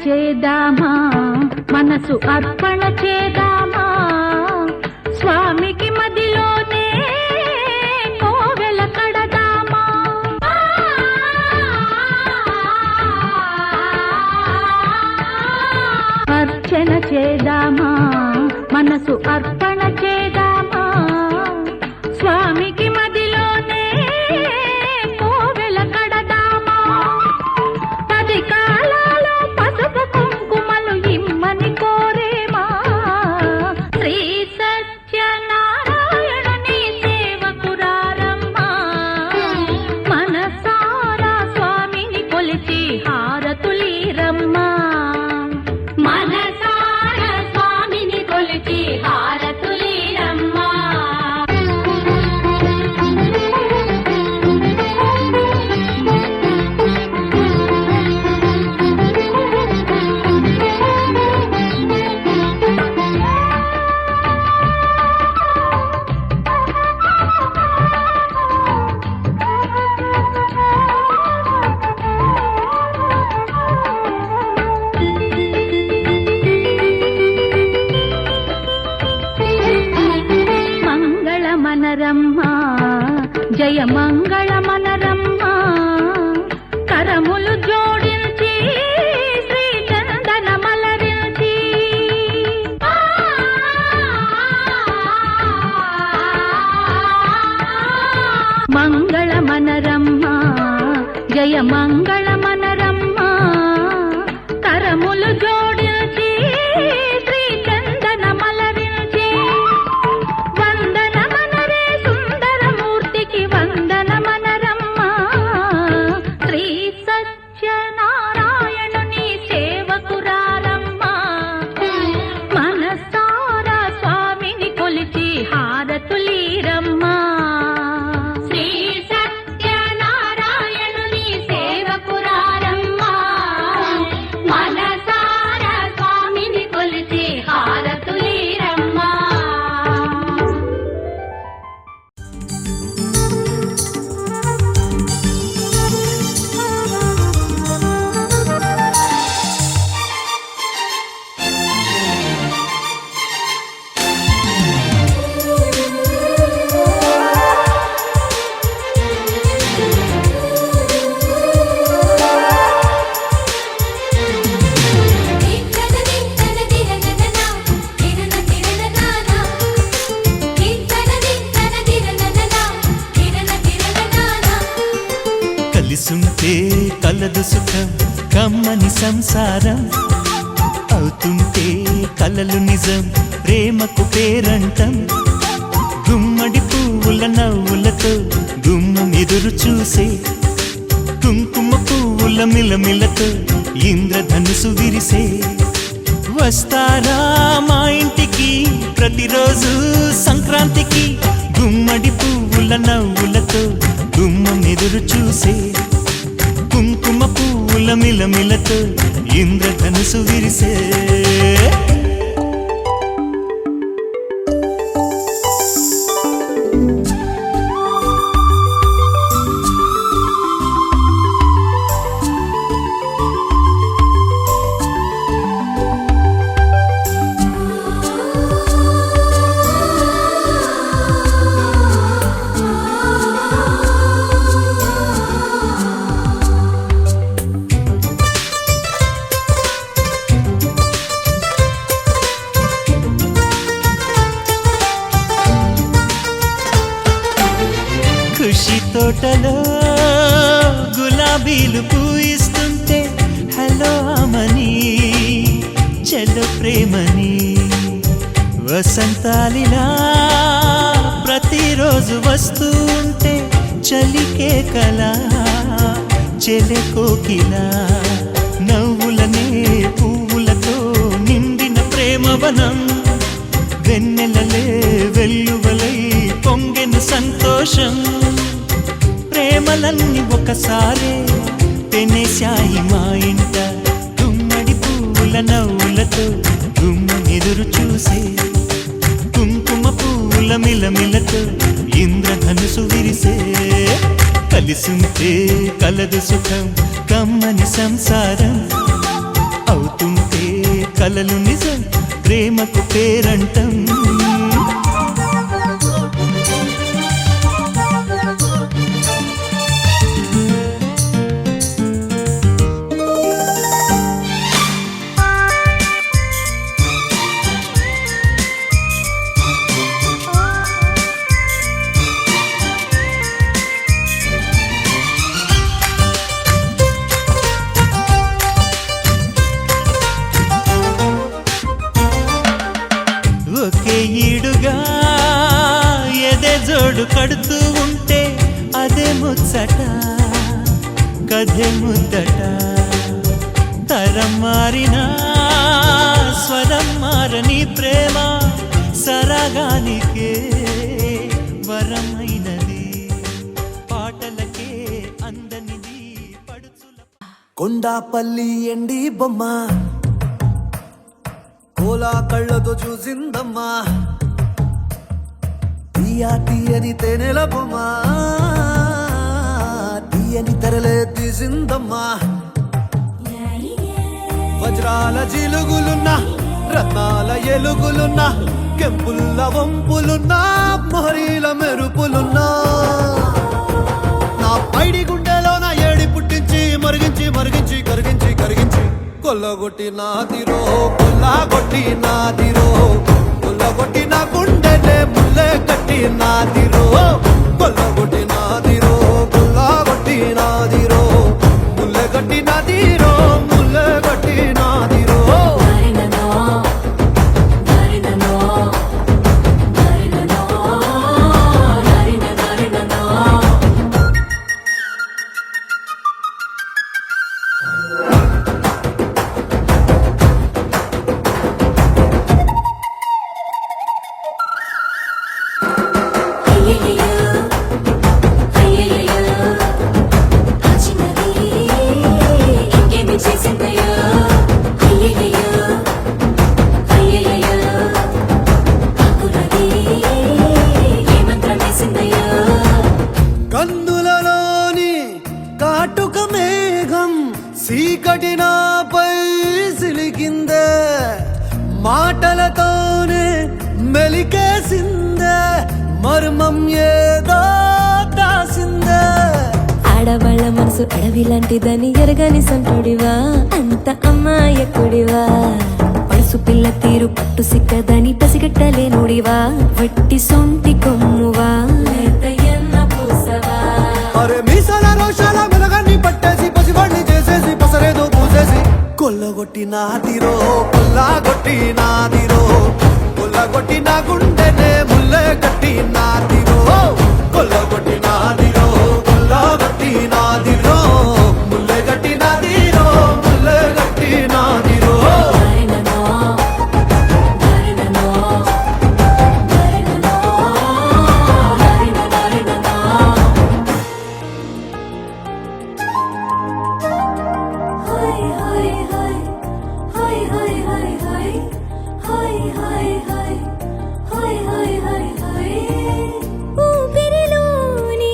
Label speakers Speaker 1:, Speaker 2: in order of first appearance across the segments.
Speaker 1: చేదామా మనసు అర్పణ చేదామా స్వామికి మదిలోనే కోవెల కడదామా అర్చన చేదామా మనసు అర్పణ చేదామా స్వామికి మదిలోనే కోవెల కడదామా పది కాలాలు పసుపు కుంకుమలు ఇమ్మని కోరేమా శ్రీ సత్యనారాయణుని సేవకురారమ్మా మనసారా స్వామిని కొలిచి హారతులీరమ్మా మనసారా స్వామిని కొలిచి హారతులీరమ్మా మనరమ్మా జయ మంగళ మనరమ్మా కరములు జోడించి శ్రీ చందన మలరించి మంగళ మనరమ్మా జయ మంగళ మనరమ్మా కరములు జోడించి శ్రీ చందన మలరించి వందనమనరమ్మా శ్రీ సత్యనారాయణుని సేవకురారమ్మా మనసారా స్వామిని కొలిచి హారతులీరమ్మా శ్రీ సత్యనారాయణుని సేవకురారమ్మా మనసారా స్వామిని కొలిచి హారతులీరమ్మా
Speaker 2: కలిసుంటే కలదు సుఖం కమ్మని సంసారం అవుతుంటే కలలు నిజం ప్రేమకు పేరంటం గుమ్మడి పువ్వుల నవ్వులతో గుమ్మం ఎదురు చూసే కుంకుమ పువ్వుల మిలమిలతో ఇంద్రధనుసు విరిసే వస్తారా మా ఇంటికి ప్రతిరోజు సంక్రాంతికి గుమ్మడి పువ్వుల నవ్వులతో గుమ్మం ఎదురు చూసే కుంకుమ పువ్వుల మిలమిలతో ఇంద్రధనుసు విరిసే ఖుషి తోటలో గులాబీలు పూయిస్తుంటే హలో అమని చెల్లో ప్రేమని వసంతాలిలా ప్రతిరోజు వస్తూ ఉంటే చలికే కలా చెలె కోకిలా నవ్వులనే పువ్వులతో నిండిన ప్రేమవనం వెన్నెలలే వెల్లువలై పొంగెను సంతోషం ప్రేమలన్నీ ఒకసారే పెనేశాయి మా ఇంట గుమ్మడి పువ్వుల నవ్వులతో గుమ్మం ఎదురు చూసే కుంకుమ పువ్వుల మిలమిలతో ఇంద్రధనుసు విరిసే కలిసుంటే కలదు సుఖం కమ్మని సంసారం అవుతుంటే కలలు నిజం ప్రేమకు పేరంటం ఒకే ఈడుగా ఎదే జోడు కడుతూ ఉంటే అదే ముచ్చట కథే ముద్దట తరం మారినా స్వరం మారని ప్రేమ సరగానికే వరమైనది పాటలకే అందనిది పడుచుల
Speaker 3: కొండాపల్లి ఎండి బొమ్మ కోలా కళ్ళతో చూసిందమ్మా తీయని తేనెల బొమ్మ తీయని తెరలే తీసిందమ్మా వజ్రాల జిలుగులున్నా రత్నాల ఎలుగులున్నా కెంపుల్ల వంపులున్నా మొహరీల మెరుపులున్నా నా పైడి గుండెలో నా ఏడి పుట్టించి మరిగించి మరిగించి కరిగించి కరిగించి కొల్లగొట్టి నాదిరో కొల్లగొట్టి నాదిరో కొల్లగొట్టి నా గుండెలే ముల్లే కట్టి నాదిరో కొల్లగొట్టి నాదిరో కొల్లగొట్టి నాదిరో ముల్లె కట్టి నాదిరో ముల్లె కట్టి నాదిరో కందులలోని కాటుక మేఘం సీకటినాపై సిలికిందే మాటలతోనే మెలికేసిందే మర్మం ఏదో దాసిందే
Speaker 4: ఆడవాళ్ళ మనసు అడవి లాంటిదని ఎరగని సంటుడివా అంత అమ్మాయకుడివా పడుసు పిల్ల తీరు పట్టు సిక్కదని పసిగట్టలేనుడివా వట్టి సొంటి కొమ్మువా లేతయ్యన్న పూసవా
Speaker 3: అరే మీసాల రోషాల మెలగాన్ని పట్టేసి పసివాణ్ణి చేసేసి పసరేదో పూసేసి కొల్లగొట్టి నాదిరో కొల్లగొట్టి నాదిరో కొల్లగొట్టి నా గుండెనే ముల్లె కట్టి నాదిరో కొల్లగొట్టి నాదిరో కొల్లగొట్టి నాదిరో ముల్లె కట్టి నాదిరో ముల్లె కట్టి నాదిరో
Speaker 4: ఊపిరిలోని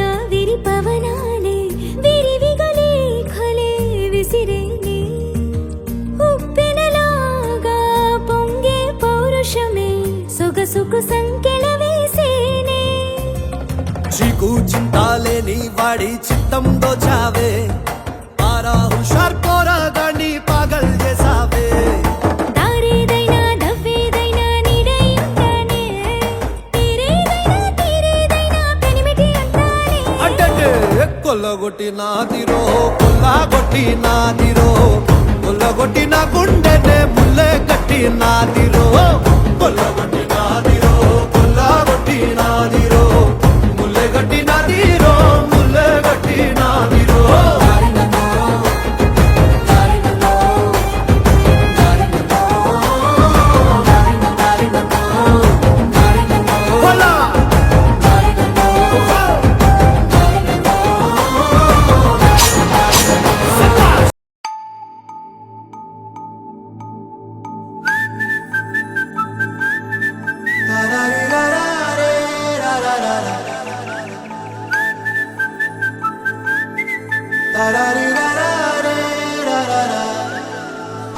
Speaker 4: ఆవిరి పవనాలే విరివిగా లేఖలే విసిరేనే ఉప్పెనలాగా పొంగే పౌరుషమే సొగసుకు సంకెళ వేసేనే
Speaker 3: చీకు చింతాలేని వాడి చిత్తం దోచావే పారా హుషార్ పోరాగాన్ని పాగల్ చేసావే
Speaker 4: దారేదైనా దవ్వేదైనా నీడై ఉంటానే తీరేదైనా పెనిమిటి అంటానే
Speaker 3: అంటే కొల్లగొట్టి నాదిరో కొల్లగొట్టి నాదిరో కొల్లగొట్టి నా గుండెనే ముల్లె కట్టి నాదిరో కొల్లగొట్టి నాదిరో కొల్లగొట్టి నాదిరో ముల్లె కట్టి నాదిరో ముల్లె కట్టి నాదిరో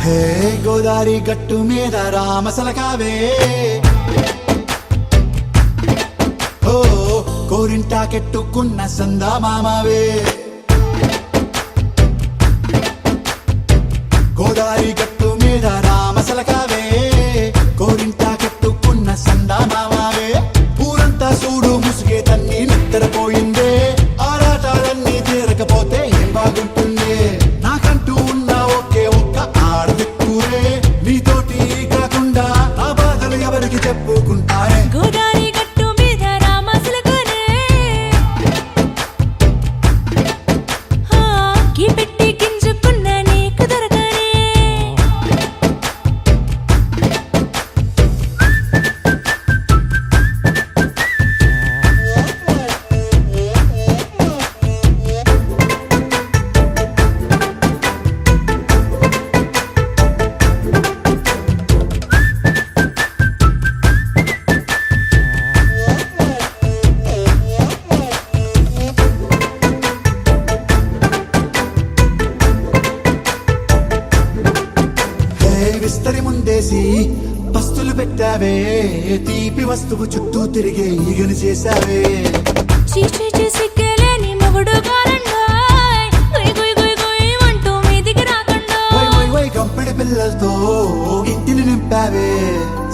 Speaker 5: హే గోదారి గట్టు మీద రామసలకావే ఓ కోరింటాకెట్టుకున్న సందా మామావే గోదారి గట్టు మీద రామసలకావే కోరింటాకెట్టుకున్న సందా మామావే ఊరంతా చూడు ముసుగే తన్ని నిద్రపోయిందే ఆరాటాలన్నీ తీరకపోతే ఏం బాగుంటుందే నాకంటూ ఉన్న ఒకే ఒక్క ఆడదిక్కురే నీతోటి కాకుండా ఆ బాధలు ఎవరికి చెప్పుకుంటారే
Speaker 4: గోదారి గట్టు మీద రామసలకునే గీ పెట్టి గింజుకున్న నీకు దొరకనే
Speaker 5: విస్తరి ముందేసి పస్తులు పెట్టావే తీపి వస్తువు చుట్టూ తిరిగే ఈగను చేశావే
Speaker 4: చీచి సిగ్గలేని మొగుడు గారండాయ్ గుయ్ గుయ్ గుయ్ గుయ్ అంటూ మీదికి రాకండా
Speaker 5: వై వై వై గంపెడి పిల్లలతో ఇంటిని నింపావే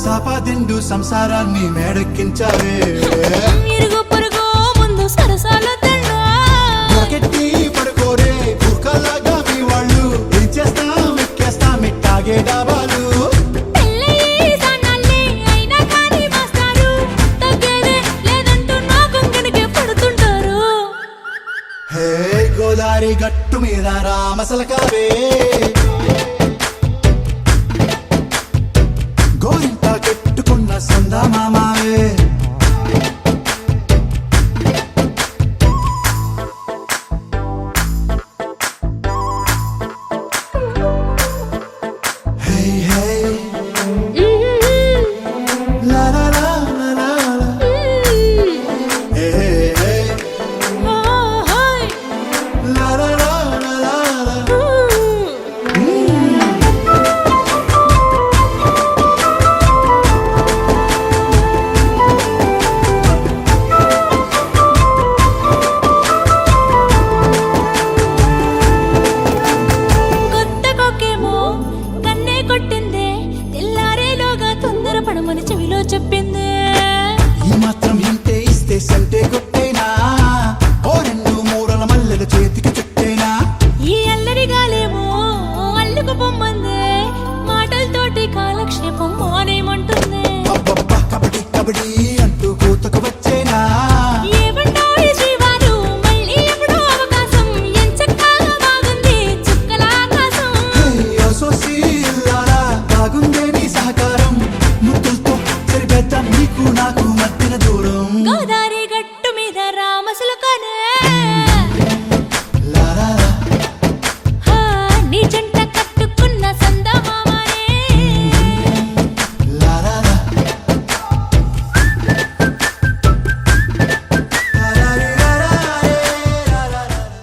Speaker 5: సాపాదిండు సంసారాన్ని మేడెక్కించావే
Speaker 4: ఇరుగు పొరుగు ముందు సరసాలు తండా
Speaker 5: మొరకెట్టి పడుకోరే కుక్కలాగా మీ వాళ్ళు ఏం చేస్తాం ఎక్కేస్తాం ఇట్టాగే డాబాలు
Speaker 4: పెళ్ళయి సన్నాళ్ళే అయినా కానీ మాస్తారు తగ్గేదే లేదంటూ నా కొంగనికే పడుతుంటారు
Speaker 5: హే గోదారి గట్టు మీద రామసలకావే